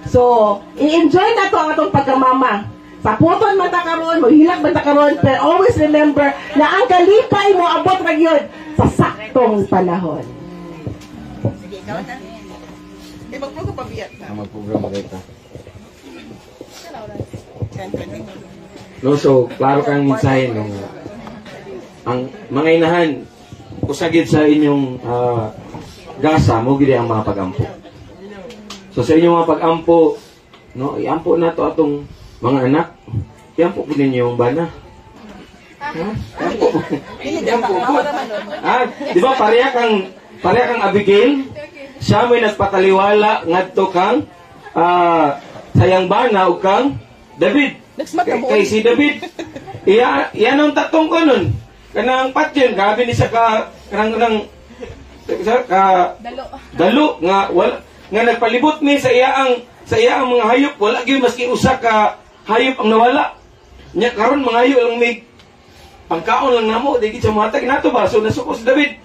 So, i-enjoy na to ang atong pagkamama. Saputon man ta karon, hilak man ta karon, pero always remember na ang kalipay mo abot ra gyud sa saktong panahon. Sige, ikaw na. Magpro pa biyat na. Magprogram dito. No, so, klaro kang mensahe nung ang mga inahan, usagid sa inyong gasa, mo gid ang mga pag-ampo. So, sa inyong mga pag-ampo, no, iampo na to atong mga anak, iampo po ninyo yung bana. Iampo po. Di ba, pareha kang Abigail, siya may nagpataliwala ngadto kang sayang bana o kang David. Kay si David, iyan ang tatong ko nun. Kanang patyon, gabi ni sa dalo nga nagpalibot ni sa iyaang mga hayop, wala gyud maski usa ka hayop ang nawala. Nya karon mga hayop lang may pangkaon lang namo, di gid sa matag nato ba. So nasuko si David,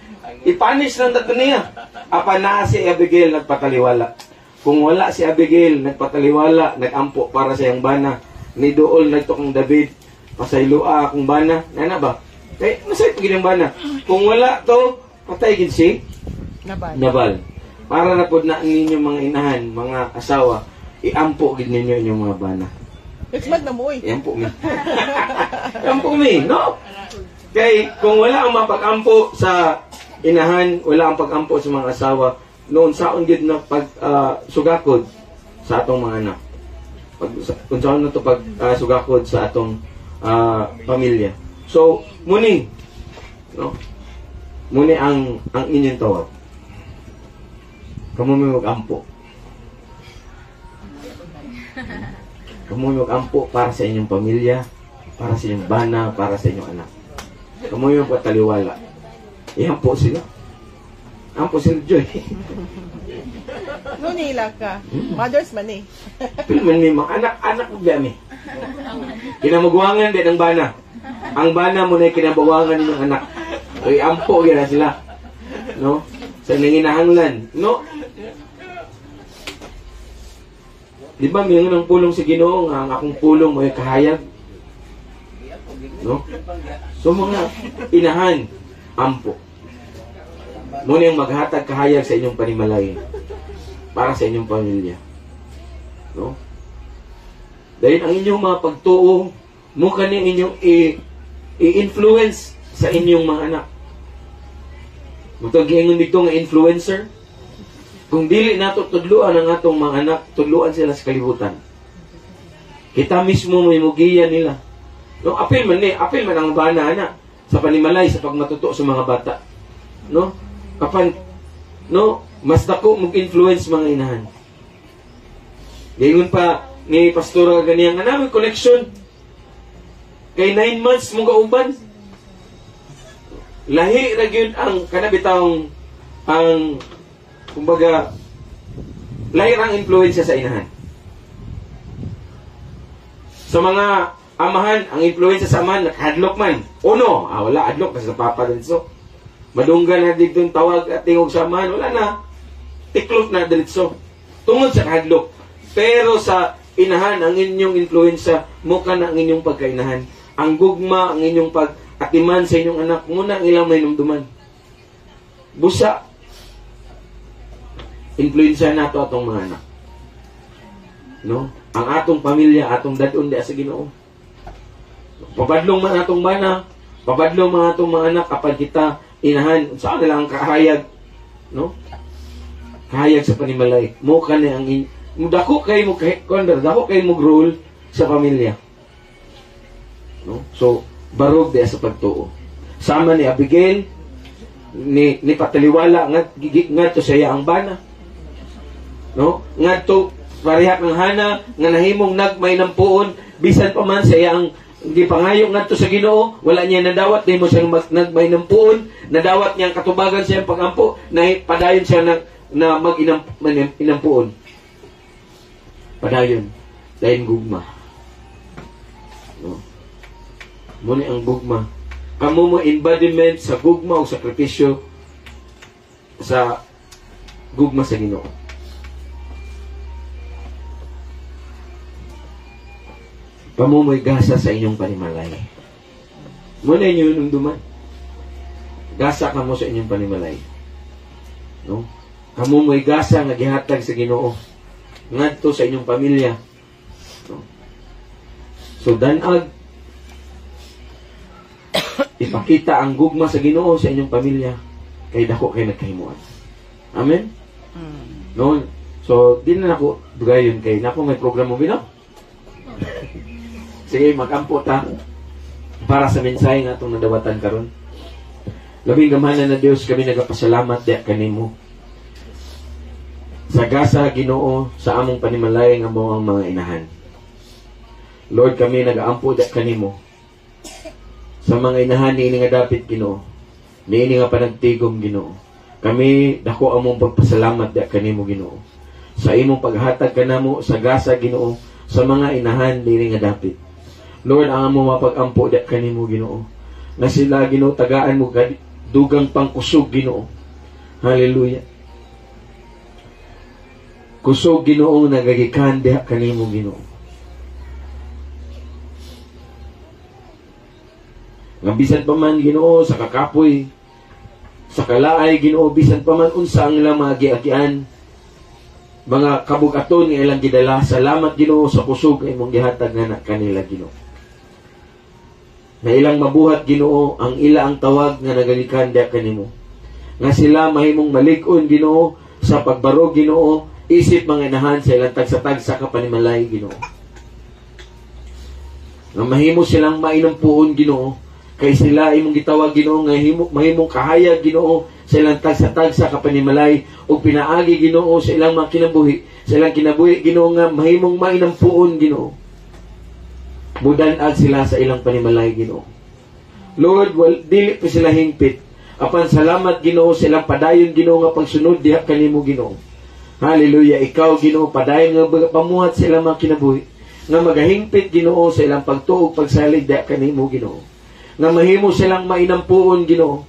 ipanish lang dato niya. Apa na si Abigail nagpataliwala. Kung wala si Abigail nagpataliwala, nagampo para sa iyang bana, ni dool nagtukang David, pasaylua akong bana, nana ba? Kay masay pagin ang bana. Kung wala to, patay gid si Nabal. Para na po na ninyo mga inahan, mga asawa, iampo gid ninyo inyong mga bana. Next na mo eh. Iampo mi. Iampo mi, no? Kay kung wala ang mapag-ampo sa inahan, wala ang pag-ampo sa mga asawa, noon saon gid na pag sugakod, sa atong mga anak. Kung saan na ito sugakod sa atong pamilya. So, muni, no? Muni ang inyong tawag. Kamu may mag-ampo. Kamu may mag-ampo para sa inyong pamilya, para sa inyong bana, para sa inyong anak. Kamu may magpataliwala. Ihampo sila. Ampo sila, Joy. No nila ka. Mothers man eh. Pero man may mga anak mo biya mi. Kinamagwangan din ang bana. Ang bana mo na kinabawangan ng anak. Ay, ampo yun na sila. No? Sa nanginahanglan. No? Di ba, may ng pulong si Ginoo nga ang akong pulong mo ay kahayag? No? So, mga inahan, ampo. Muna yung maghatag kahayag sa inyong panimalay para sa inyong pamilya. No? Dahil ang inyong mga pagtuo, mukha niya inyong i-influence sa inyong mga anak. Mutag-ingon dito nga influencer. Kung dili nato tudluan ang atong mga anak, tudluan sila sa kalibutan. Kita mismo may mugiya nila. No, apil man ang bana na sa panimalay sa pagmatuto sa mga bata. No? Kapan mas dako mag-influence mga inahan. Gayon pa ni pastora ganiyang namin connection. Kay 9 months mo kauban. Lahi ra gyud ang kanabitawng ang kumbaga lahi ra ang influensya sa inahan. Sa mga amahan, ang influensya sa amahan nakahadlok man. Uno, wala adlok kasi sa papa dito. Madunggan na dito yung tawag at tingog sa amahan, wala na. Tiklop na dito. Tungod sa kahadlok. Pero sa inahan, ang inyong influensya, mukha na ang inyong pagkainahan. Ang gugma, ang inyong pag-atiman sa inyong anak, muna ang ilang may numduman. Busa. Influensya na ito atong mga anak. No? Ang atong pamilya, atong dadon di sa Ginoo. Pabadlong man atong bana, pabadlong man atong mga anak kapag kita inahan, saan na lang kahayag, no? Kahayag sa panimalay. Mukha na ang dako kay mo role sa pamilya. No? So, barog di sa pagtuo. Sama ni Abigail, ni pataliwala ngadto siya ang bana. No? Ngadto pareha ng Hana nga nahimong nagmay ng puon bisan pa man siya ang hindi pangayo ngadto sa Ginoo, wala niya nadawat dahil mo siyang nagmay ng puon, nadawat niya ang katubagan siya ang pagampo, na padayon siya na mag-inampuon. Padayon. Dahil gugma. No? Muna ang gugma. Kamu mo embodiment sa gugma o sakripisyo sa gugma sa Ginoo. Pamumoy gasa sa inyong panimalay. Muna inyo nung duman. Gasa ka mo sa inyong panimalay. No? Pamumoy gasa nga gihatag sa Ginoo. Ngadto sa inyong pamilya. No? So, danag ipakita ang gugma sa Ginoo sa inyong pamilya kay dako kay nagkahimuan. Amen? No? So, di na ako dugayon kay nako may programa mo bino? Sige, mag-ampo ta para sa mensahe nga itong nadawatan karon. Labing gamanan na Diyos, kami nagapasalamat diya kanimo. Sa gasa Ginoo sa among panimalay nga mo ang mga inahan. Lord, kami nag-aampo diya kanimo. Sa mga inahan niini nga dapit Ginoo. Niini nga panagtigom Ginoo. Kami dako among pagpasalamat diya kanimo Ginoo. Sa imong paghatag kanamo sa gasa Ginoo sa mga inahan niini nga dapit. Lord, ang among mapag-ampo diya kanimo Ginoo. Na sila Ginoo tagaan mo dugang pangkusog Ginoo. Hallelujah. Kusog Ginoo nagagikan diha kanimo Ginoo. Nga bisan pa man Ginoo sa kakapoy, sa kalaay Ginoo, bisan pa man unsa ang ilang mga giagian, mga kabugaton nga ilang gidala, salamat Ginoo sa kusog ay mong gihatag nga kanila Ginoo. Na ilang mabuhat Ginoo ang ila ang tawag nga nagagikan diha kanimo. Nga sila mahimong malig-on Ginoo sa pagbarog Ginoo Isip mga inahan sa ilang tagsa-tagsa ka panimalay, Ginoo. Nga mahimo silang mainampuon, Ginoo. Kay sila imong gitawag, Ginoo, nga mahimong kahayag, Ginoo, sa ilang tagsa-tagsa ka panimalay o pinaagi, Ginoo, sa ilang mga kinabuhi. Sa ilang kinabuhi, Ginoo, nga mahimong mainampuon, Ginoo. Mudanag sila sa ilang panimalay, Ginoo. Lord, dili pa sila hingpit. Apan salamat, Ginoo, sa ilang padayon, Ginoo, nga pagsunod diha kanimo, Ginoo. Hallelujah. Ikaw, Ginoo, padayon nga pamuhat sa ilang mga kinabuhi. Nga magahingpit, Ginoo, sa ilang pagtuog, pagsalig diha kanimo, Ginoo. Nga mahimo silang mainampuon, Ginoo.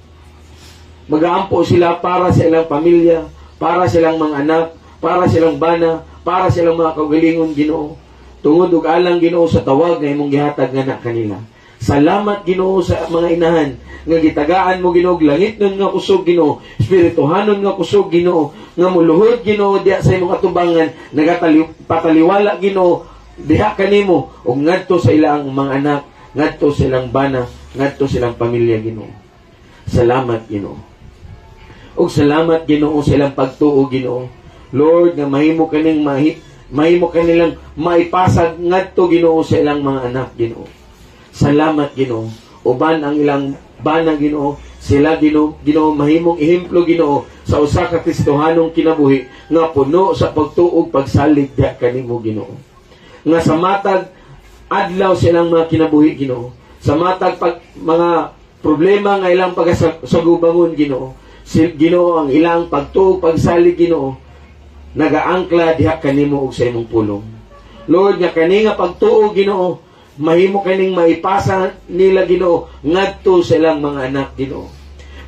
Mag-aampo sila para sa ilang pamilya, para sa ilang mga anak, para sa ilang bana, para sa ilang mga kaugalingon, Ginoo. Tungod ug alang, Ginoo, sa tawag nga imong gihatag nga na kanila. Salamat, Ginoo, sa mga inahan nga gitagaan mo, Ginoo, langit nun nga kusog, Ginoo, espirituhanon nga kusog, Ginoo, nga muluhod, Ginoo, diha sa imong atubangan, pataliwala, Ginoo, diha kanimo, ug ngadto sa ilang mga anak, ngadto sa ilang bana, ngadto sa ilang pamilya, Ginoo. Salamat, Ginoo. Ug salamat, Ginoo, sa ilang pagtuo, Ginoo. Lord, nga mahimo kanilang maipasag ngadto, Ginoo, sa ilang mga anak, Ginoo. Salamat, Ginoo. Uban ang ilang bana, Ginoo, sila, Ginoo, mahimong ehemplo, Ginoo, sa usa ka Kristohanong kinabuhi nga puno sa pagtuog pagsalig diha kanimo, Ginoo. Nga sa matag adlaw silang mga kinabuhi, Ginoo. Sa matag mga problema nga ilang pagasagubangon, Ginoo. Ginoo, ang ilang pagtuog pagsalig, Ginoo, nagaangkla diha kanimo og sa imong pulong. Lord, nga kani nga pagtuog, Ginoo, mahimo kaning maipasa nila, Ginoo, ngadto sa ilang mga anak, Ginoo.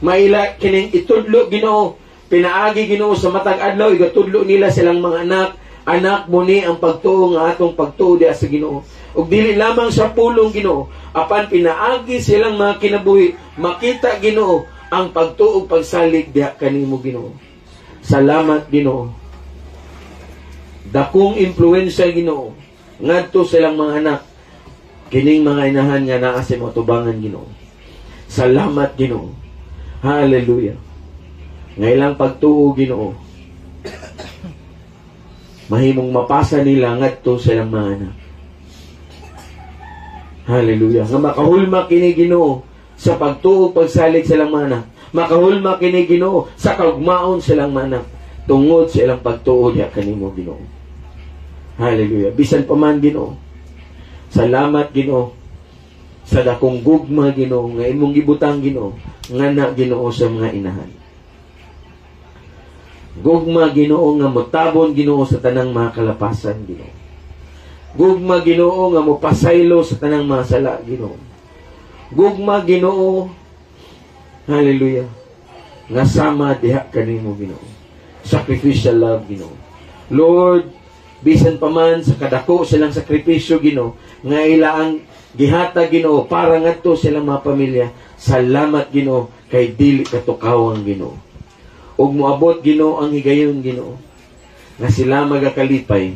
Maila kining itudlo, Ginoo, pinaagi, Ginoo, sa matag adlaw igatudlo nila silang mga anak mo ni ang pagtuo nga atong pagtuo diha sa Ginoo. Ug dili lamang sa pulong, Ginoo, apan pinaagi silang mga kinabuhi makita, Ginoo, ang pagtuo pagsalig diha kanimo, Ginoo. Salamat, Ginoo. Dakong impluwensya, Ginoo, ngadto silang mga anak, kining mga inahan nga naa sa mga tubangan, Ginoo. Salamat, Ginoo. Hallelujah. Ngailang pagtuo, Ginoo, mahimong mapasa nila ngadto sa ilang mga anak. Hallelujah. Nga makahulma kini, Ginoo, sa pagtuo pagsalig sa ilang mga anak. Makahulma kini, Ginoo, sa kaugmaon sa ilang mga anak tungod sa ilang pagtuo diha kanimo, Ginoo. Hallelujah. Bisan pa man, Ginoo, salamat, Ginoo, sa dakong gugma, Ginoo, nga imong gibutang, Ginoo, nga na, Ginoo, sa mga inahan. Gugma, Ginoo, nga mutabon, Ginoo, sa tanang mga kalapasan, Ginoo. Gugma, Ginoo, nga mupasaylo sa tanang mga sala, Ginoo. Gugma, Ginoo, hallelujah, nga sama diha kanimo, Ginoo. Sacrificial love, Ginoo. Lord, bisan pa man sa kadako silang sakripisyo, Ginoo, nga ilaang gihatag, Ginoo, para ngadto silang mga pamilya. Salamat, Ginoo, kay dili katukawang, Ginoo. Ug moabot, Ginoo, ang higayon, Ginoo, nga sila magakalipay.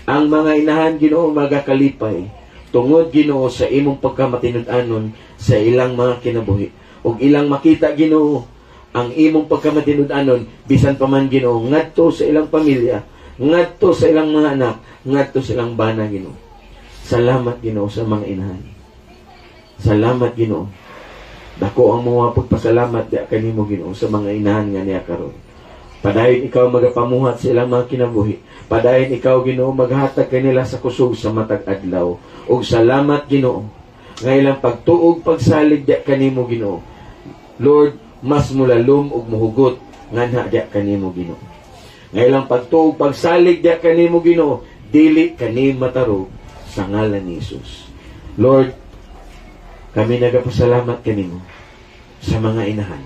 Ang mga inahan, Ginoo, magakalipay tungod, Ginoo, sa imong pagkamatinud-anon sa ilang mga kinabuhi. Ug ilang makita, Ginoo, ang imong pagkamatinud-anon bisan pa man, Ginoo, ngadto sa ilang pamilya, ngadto sa ilang mga anak, ngadto sa ilang bana, Ginoo. Salamat, Ginoo, sa mga inahan. Salamat, Ginoo. Dako ang mga pagpasalamat diha kanimo, Ginoo, sa mga inahan nga niya karon. Padayon ikaw magapamuhat sa ilang mga kinabuhi. Padayon ikaw, Ginoo, maghatag kanila sa kusog sa matag adlaw. Ug salamat, Ginoo, nga ilang pagtuog pagsalig diha kanimo, Ginoo. Lord, mas mulalom ug muhugot nganha diha kanimo, Ginoo. Nga ilang pagtuog pagsalig diha kanimo, Ginoo, dili kani matarog sa ngalan ni Jesus. Lord, kami nagapasalamat kanimo sa mga inahan.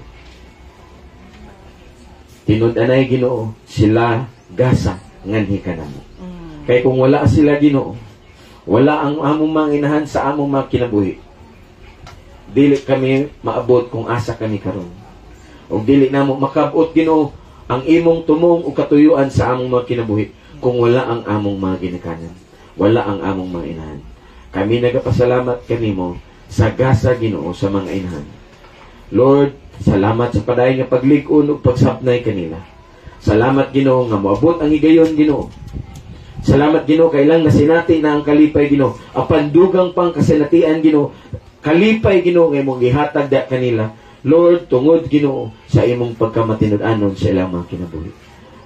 Tinud-anay, Ginoo, sila gasa nganhi kanamo. Kay kung wala sila, Ginoo, wala ang among mga inahan sa among mga kinabuhi, dili kami maabot kung asa kami karon. O dili namo makabot, Ginoo, ang imong tumong o katuyuan sa among mga kinabuhi kung wala ang among mga ginikanan, wala ang among mga inahan. Kami nagapasalamat kanimo sa gasa, Ginoo, sa mga inahan. Lord, salamat sa padayon nga paglig-on ug pagsapnay kanila. Salamat Ginoo nga moabot ang higayon Ginoo. Salamat Ginoo kay lang nasinati na ang kalipay Ginoo. Apan dugang pang kasinatian Ginoo. Kalipay Ginoo nga imong gihatag da kanila. Lord, tungod Ginoo sa imong pagkamatinud-anon sa ilang mga kinabuhi.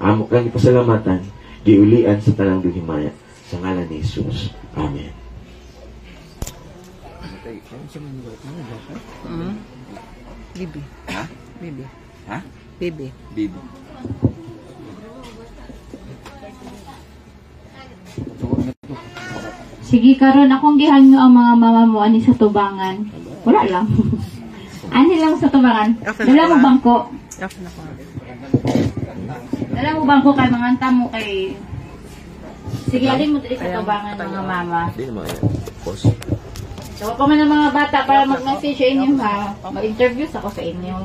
Amo kang ipasalamatan, giulian sa tanang duhimaya. Sa ngalan ni Jesus. Amen. Bibi. Ha? Bibi. Ha? Bibi. Bibi. Sige karon akong gihanyo ang mga mama mo ani sa tubangan. Wala lang. Ani lang sa tubangan. Dala mo bangko. Off na ko. Dala mo bangko kay mga tamo kay. Sige alin mo diri sa tubangan mga mama. Hindi naman yan. Pause. Tawa pa man ang mga bata para mag-message sa inyo ha. Mag-interview ako sa inyo.